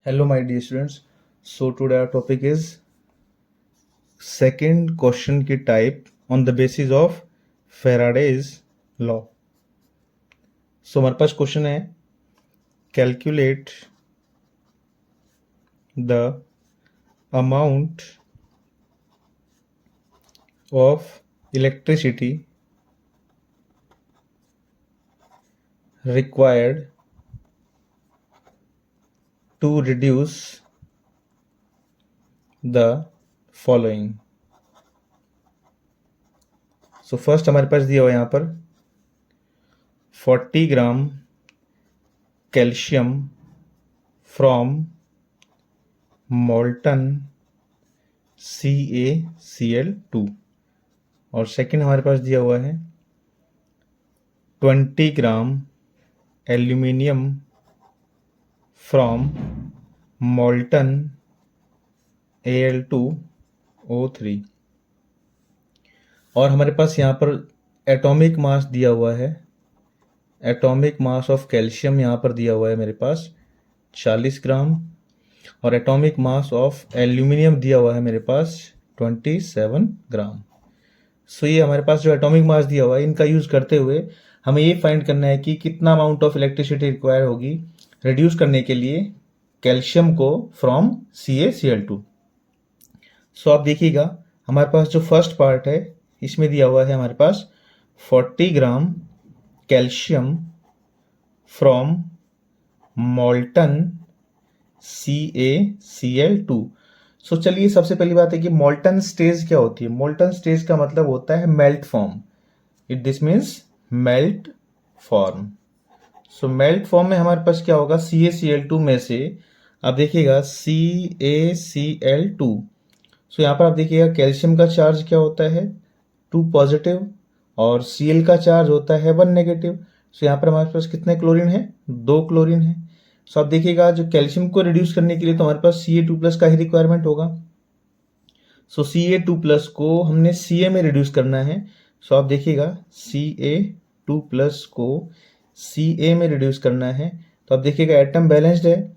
Hello, my dear students. So today our topic is second question की type on the basis of Faraday's law. So हमारे पास question है calculate the amount of electricity required to reduce the following. So first हमारे पास दिया हुआ है यहाँ पर 40 gram calcium from molten CaCl2 और सेकंड हमारे पास दिया हुआ है 20 gram aluminium from molten Al2O3 और हमारे पास यहाँ पर एटॉमिक मास दिया हुआ है। एटॉमिक मास ऑफ कैल्शियम यहाँ पर दिया हुआ है मेरे पास 40 ग्राम और एटॉमिक मास ऑफ एल्यूमिनियम दिया हुआ है मेरे पास 27 ग्राम। सो ये हमारे पास जो एटॉमिक मास दिया हुआ है इनका यूज़ करते हुए हमें ये फाइंड करना है कि कितना अमाउंट ऑफ इलेक्ट्रिसिटी रिक्वायर होगी रिड्यूस करने के लिए कैल्शियम को फ्रॉम CaCl2। सो आप देखिएगा हमारे पास जो फर्स्ट पार्ट है इसमें दिया हुआ है हमारे पास 40 gram calcium from molten CaCl2। सो चलिए सबसे पहली बात है कि मोल्टन स्टेज क्या होती है। मोल्टन स्टेज का मतलब होता है melt form. This means melt form. So melt form में हमारे पास क्या होगा CaCl2 में से आप देखिएगा CaCl2। सो यहाँ पर आप देखिएगा कैल्शियम का चार्ज क्या होता है 2 पॉजिटिव और Cl का चार्ज होता है 1 नेगेटिव। सो यहाँ पर हमारे पास कितने क्लोरीन है 2 क्लोरीन है। सो आप देखिएगा जो कैल्शियम को रिड्यूस करने के लिए तो हमारे पास Ca2+ का ही रिक्वायरमेंट होगा। सो Ca2+ को हमने Ca में रिड्यूस करना है। सो आप देखिएगा Ca2+ को Ca में रिड्यूस करना है तो आप देखिएगा एटम बैलेंस्ड है,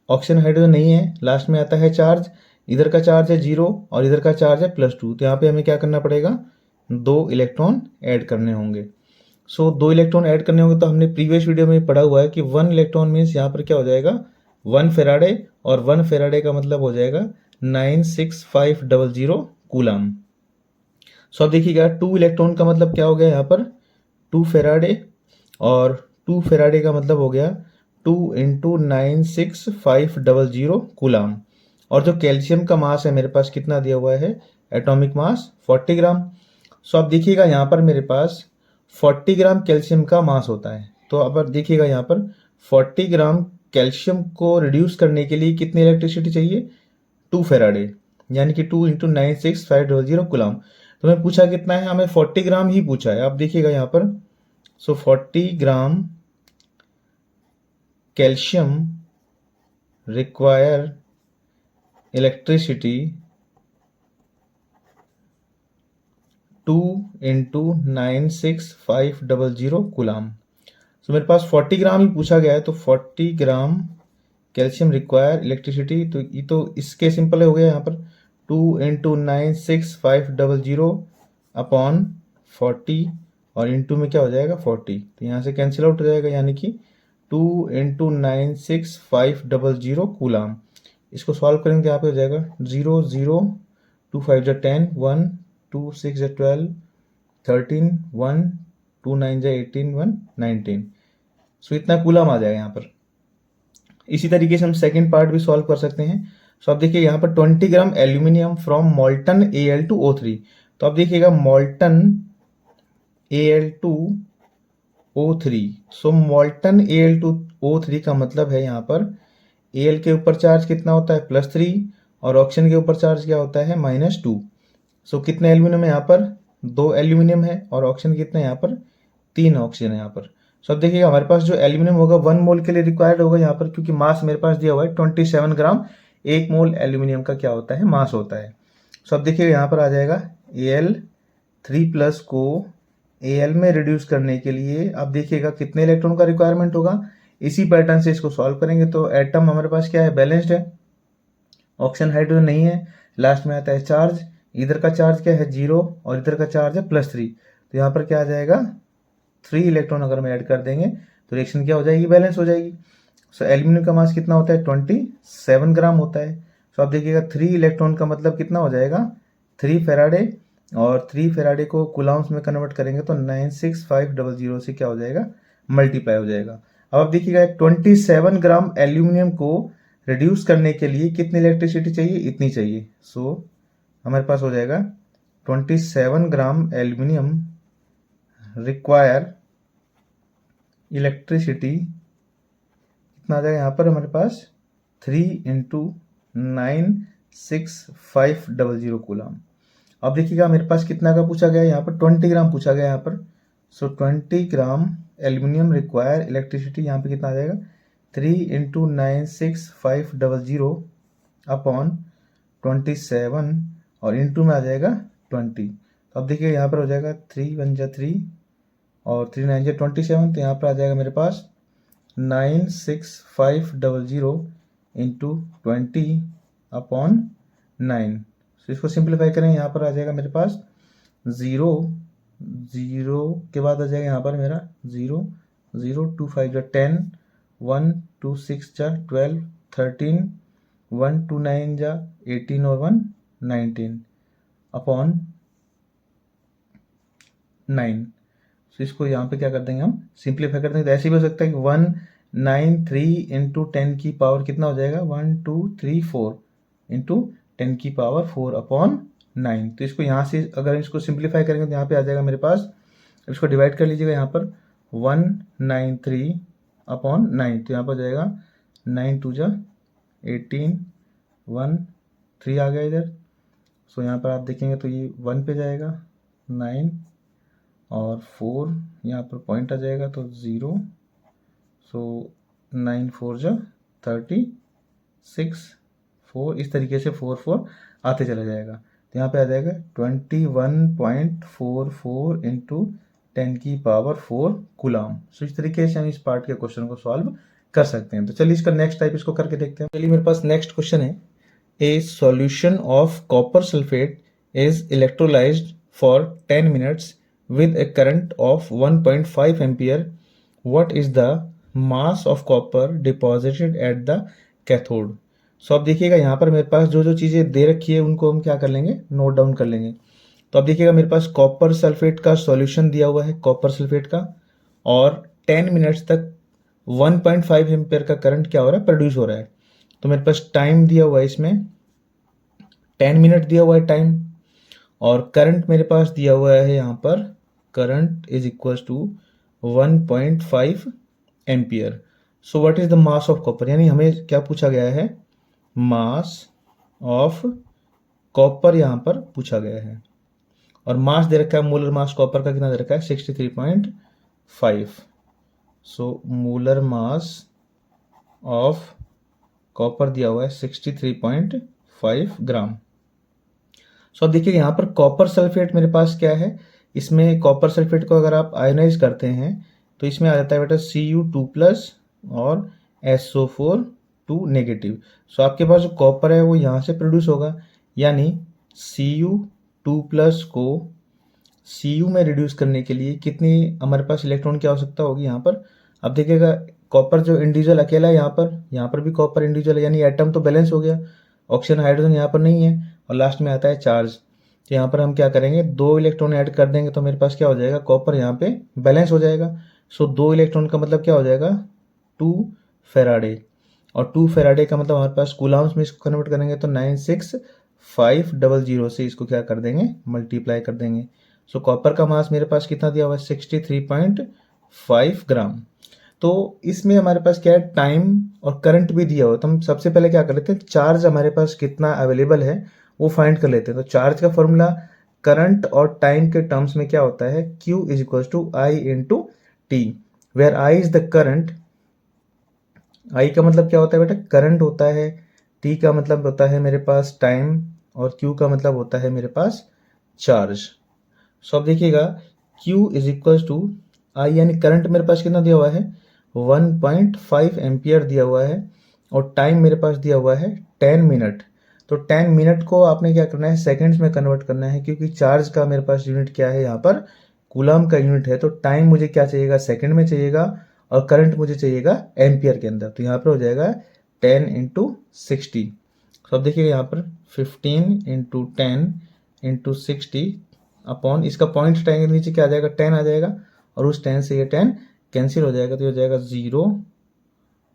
ऑक्सीजन हाइड्रोजन नहीं है, लास्ट में आता है चार्ज। इधर का चार्ज है 0 और इधर का चार्ज है +2। तो यहाँ पे हमें क्या करना पड़ेगा 2 इलेक्ट्रॉन ऐड करने होंगे। सो 2 इलेक्ट्रॉन ऐड करने होंगे तो हमने प्रीवियस वीडियो में पढ़ा हुआ है कि 1 इलेक्ट्रॉन मीन्स यहाँ पर क्या हो जाएगा 1 फेराडे और 1 फेराडे का मतलब हो जाएगा 96500 कूलम। सो अब देखिएगा 2 इलेक्ट्रॉन का मतलब क्या हो गया यहाँ पर 2 फेराडे और 2 फेराडे का मतलब हो गया 2 × 96500 कूलम। और जो कैल्शियम का मास है मेरे पास कितना दिया हुआ है एटॉमिक मास 40 ग्राम। सो आप देखिएगा यहाँ पर मेरे पास 40 ग्राम कैल्शियम का मास होता है। तो अब आप देखिएगा यहाँ पर 40 ग्राम कैल्शियम को रिड्यूस करने के लिए कितनी इलेक्ट्रिसिटी चाहिए 2 फेराडे यानी कि 2 × 96500 कूलम। तो हमें पूछा कितना है हमें 40 ग्राम ही पूछा है। आप देखिएगा यहाँ पर so 40 gram calcium require electricity 2 × 96500 coulomb. So मेरे पास 40 ग्राम ही पूछा गया है तो 40 ग्राम कैल्शियम रिक्वायर इलेक्ट्रिसिटी तो ये तो इसके सिंपल हो गया यहाँ पर 2 × 96500 अपॉन 40 और इंटू में क्या हो जाएगा 40। तो यहाँ से कैंसिल आउट हो जाएगा यानी कि 2 × 96500 कूलम। इसको सॉल्व करेंगे तो यहाँ पे हो जाएगा 0 0 2 5 10 1 2 6 12 13 1 2 9 18 1 19। सो इतना कूलम आ जाएगा यहाँ पर। इसी तरीके से हम सेकंड पार्ट भी सॉल्व कर सकते हैं। सो आप देखिए यहाँ पर 20 gram aluminium from molten Al2O3। तो आप देखिएगा मोल्टन Al2O3। सो मोल्टन Al2O3 का मतलब है यहाँ पर Al के ऊपर चार्ज कितना होता है +3 और ऑक्सीजन के ऊपर चार्ज क्या होता है -2। सो कितने एल्यूमिनियम है यहाँ पर 2 एल्यूमिनियम है और ऑक्सीजन कितना है यहाँ पर 3 ऑक्सीजन है यहाँ पर। सो अब देखिएगा हमारे पास जो एल्यूमिनियम होगा 1 मोल के लिए रिक्वायर्ड होगा यहाँ पर क्योंकि मास मेरे पास दिया हुआ है 27 ग्राम। 1 मोल एल्यूमिनियम का क्या होता है मास होता है। सो अब देखिएगा यहाँ पर आ जाएगा Al3+ को Al में रिड्यूस करने के लिए आप देखिएगा कितने इलेक्ट्रॉन का रिक्वायरमेंट होगा इसी पैटर्न से इसको सॉल्व करेंगे। तो एटम हमारे पास क्या है, बैलेंस्ड है, ऑक्सीजन हाइड्रोजन नहीं है, लास्ट में आता है चार्ज, इधर का चार्ज क्या है 0 और इधर का चार्ज है +3, तो यहाँ पर क्या आ जाएगा 3 इलेक्ट्रॉन अगर हम ऐड कर देंगे तो रिएक्शन क्या हो जाएगी, बैलेंस हो जाएगी। सो एल्यूमिनियम का मास कितना होता है 27 ग्राम होता है। सो आप देखिएगा 3 इलेक्ट्रॉन का मतलब कितना हो जाएगा 3 फेराडे, और 3 फेराडे को कूलाम्स में कन्वर्ट करेंगे तो 96500 से क्या हो जाएगा, मल्टीप्लाई हो जाएगा। अब आप देखिएगा 27 ग्राम एल्यूमिनियम को रिड्यूस करने के लिए कितनी इलेक्ट्रिसिटी चाहिए, इतनी चाहिए। सो हमारे पास हो जाएगा 27 ग्राम एल्यूमिनियम रिक्वायर इलेक्ट्रिसिटी, कितना आ जाएगा यहाँ पर हमारे पास 3 × 96500 कूलम। अब देखिएगा मेरे पास कितना का पूछा गया है, यहाँ पर 20 ग्राम पूछा गया है यहाँ पर। सो 20 ग्राम एल्यूमिनियम रिक्वायर इलेक्ट्रिसिटी, यहाँ पे कितना आ जाएगा 3 × 96500 अपॉन 27 और इंटू में आ जाएगा 20। तो अब देखिए यहाँ पर हो जाएगा 3 × 1 = 3 और 3 × 9 = 27, तो यहाँ पर आ जाएगा मेरे पास 96500 इंटू 20 अपॉन 9। तो इसको सिंप्लीफाई करें, यहाँ पर आ जाएगा मेरे पास 0 के बाद आ जाएगा यहाँ पर मेरा 0 0 2 5 = 10 1 2 6 = 12 13 1 2 9 = 18 और 1 19 अपॉन 9। तो इसको यहाँ पे क्या कर देंगे, हम सिंप्लीफाई कर देंगे। तो ऐसे भी हो सकता है कि 193 × 10 की पावर कितना हो जाएगा 1 2 3 4 × 10 की पावर 4 अपॉन 9। तो इसको यहाँ से अगर इसको सिंप्लीफाई करेंगे तो यहाँ पे आ जाएगा मेरे पास, इसको डिवाइड कर लीजिएगा यहाँ पर 193 अपॉन 9, तो यहाँ पर जाएगा 9 2 = 18 1 3 आ गया इधर। सो यहाँ पर आप देखेंगे तो ये 1 पे जाएगा 9 और 4 यहाँ पर पॉइंट आ जाएगा तो 0। सो 9 4 = 36 4, इस तरीके से 4 4 आते चला जाएगा। तो यहाँ पे आ जाएगा 21.44 × 10 की पावर 4 कूलम। सो इस तरीके से हम इस पार्ट के क्वेश्चन को सॉल्व कर सकते हैं। तो चलिए इसका नेक्स्ट टाइप इसको करके देखते हैं। चलिए मेरे पास नेक्स्ट क्वेश्चन है, ए solution of copper sulphate is electrolysed for 10 minutes with a current of 1.5 ampere. What is the mass of copper deposited at the cathode? सो अब देखिएगा यहाँ पर मेरे पास जो जो चीज़ें दे रखी है उनको हम क्या कर लेंगे, नोट डाउन कर लेंगे। तो अब देखिएगा मेरे पास कॉपर सल्फेट का सॉल्यूशन दिया हुआ है, कॉपर सल्फेट का, और 10 मिनट्स तक 1.5 एम्पेयर का करंट क्या हो रहा है, प्रोड्यूस हो रहा है। तो मेरे पास टाइम दिया हुआ है, इसमें 10 मिनट दिया हुआ है टाइम, और करंट मेरे पास दिया हुआ है यहाँ पर, current is equal to 1.5 ampere. So what is the mass of copper, यानी हमें क्या पूछा गया है, मास ऑफ कॉपर यहाँ पर पूछा गया है, और मास दे रखा है, मोलर मास कॉपर का कितना दे रखा है 63.5। So molar mass of copper दिया हुआ है 63.5 ग्राम। सो अब देखिए यहाँ पर कॉपर सल्फेट मेरे पास क्या है, इसमें कॉपर सल्फेट को अगर आप आयोनाइज करते हैं तो इसमें आ जाता है बेटा Cu2+ और SO4 2-। सो आपके पास जो कॉपर है वो यहाँ से प्रोड्यूस होगा, यानी Cu2+ को Cu में रिड्यूस करने के लिए कितनी हमारे पास इलेक्ट्रॉन की आवश्यकता होगी यहाँ पर। अब देखिएगा कॉपर जो इंडिविजुअल अकेला है यहाँ पर भी कॉपर इंडिविजुअल है, यानी एटम तो बैलेंस हो गया, ऑक्सीजन हाइड्रोजन यहाँ पर नहीं है, और लास्ट में आता है चार्ज। तो यहाँ पर हम क्या करेंगे, 2 इलेक्ट्रॉन ऐड कर देंगे तो मेरे पास क्या हो जाएगा, कॉपर यहाँ पे बैलेंस हो जाएगा। सो 2 इलेक्ट्रॉन का मतलब क्या हो जाएगा 2 फेराडे, और 2 फेराडे का मतलब हमारे पास कूलाम्स में इसको कन्वर्ट करेंगे तो 96500 से इसको क्या कर देंगे, मल्टीप्लाई कर देंगे। सो कॉपर का मास मेरे पास कितना दिया हुआ है 63.5 ग्राम। तो इसमें हमारे पास क्या है, टाइम और करंट भी दिया हुआ, तो हम सबसे पहले क्या कर लेते हैं, चार्ज हमारे पास कितना अवेलेबल है वो फाइंड कर लेते हैं। तो चार्ज का फॉर्मूला करंट और टाइम के टर्म्स में क्या होता है, Q = I × T, where I is the current. I का मतलब क्या होता है बेटा, करंट होता है, T का मतलब होता है मेरे पास टाइम, और Q का मतलब होता है मेरे पास चार्ज। सो अब देखिएगा Q = I, यानी करंट मेरे पास कितना दिया हुआ है 1.5 एम्पियर दिया हुआ है और टाइम मेरे पास दिया हुआ है 10 मिनट। तो 10 मिनट को आपने क्या करना है, सेकंड्स में कन्वर्ट करना है, क्योंकि चार्ज का मेरे पास यूनिट क्या है, यहाँ पर कूलम का यूनिट है। तो टाइम मुझे क्या चाहिएगा, सेकंड में चाहिएगा, और करंट मुझे चाहिएगा एम्पियर के अंदर। तो यहाँ पर हो जाएगा 10 इंटू 60। तो अब देखिएगा यहाँ पर 15 इंटू 10 इंटू 60 अपॉन, इसका पॉइंट हटाएंगे नीचे क्या आ जाएगा, 10 आ जाएगा, और उस 10 से ये 10 कैंसिल हो जाएगा। तो ये हो जाएगा 0,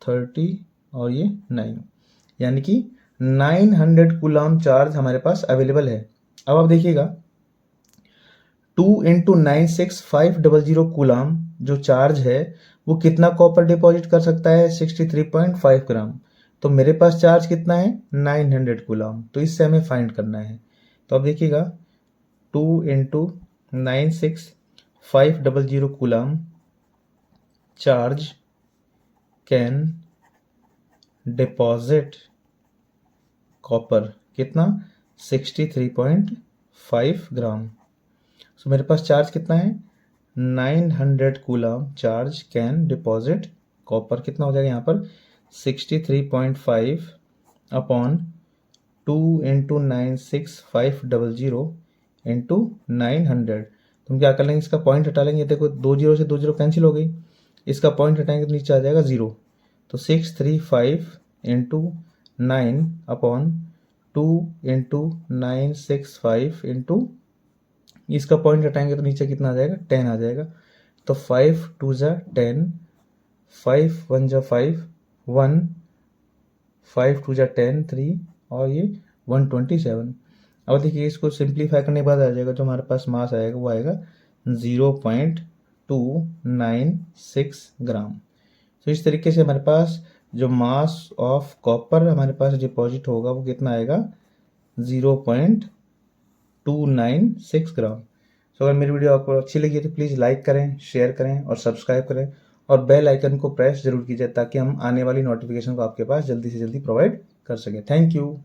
30 और ये 9, यानी कि 900 कूलम चार्ज हमारे पास अवेलेबल है। अब आप देखिएगा 2 इंटू 96500 कूलम जो चार्ज है वो कितना कॉपर डिपॉजिट कर सकता है, 63.5 ग्राम। तो मेरे पास चार्ज कितना है, 900 कूलम। तो इससे हमें फाइंड करना है। तो अब देखिएगा 2 into 96500 coulomb charge can deposit copper कितना, 63.5 ग्राम। सो मेरे पास चार्ज कितना है, 900 coulomb charge can deposit copper. कितना हो जाएगा यहाँ पर 63.5 अपॉन 2 इंटू 96500 इंटू 900। तुम क्या कर लेंगे, इसका पॉइंट हटा लेंगे। देखो 2 जीरो से 2 जीरो कैंसिल हो गई, इसका पॉइंट हटाएंगे तो नीचे आ जाएगा 0। तो 635 इंटू 9 अपॉन 2 इंटू 965 इंटू, इसका पॉइंट हटाएंगे तो नीचे कितना आ जाएगा, 10 आ जाएगा। तो 5 2 जा 10, 5 1 जा 5, 1, 5 2 जा 10, 3 और ये 127। अब देखिए इसको सिंप्लीफाई करने के बाद आ जाएगा, जो हमारे पास मास आएगा वो आएगा 0.296 ग्राम। तो इस तरीके से हमारे पास जो मास ऑफ कॉपर हमारे पास डिपॉजिट होगा वो कितना आएगा, 0.296 ग्राम। तो अगर मेरी वीडियो आपको अच्छी लगी है तो प्लीज़ लाइक करें, शेयर करें और सब्सक्राइब करें, और बेल आइकन को प्रेस जरूर कीजिए ताकि हम आने वाली नोटिफिकेशन को आपके पास जल्दी से जल्दी प्रोवाइड कर सकें। Thank you.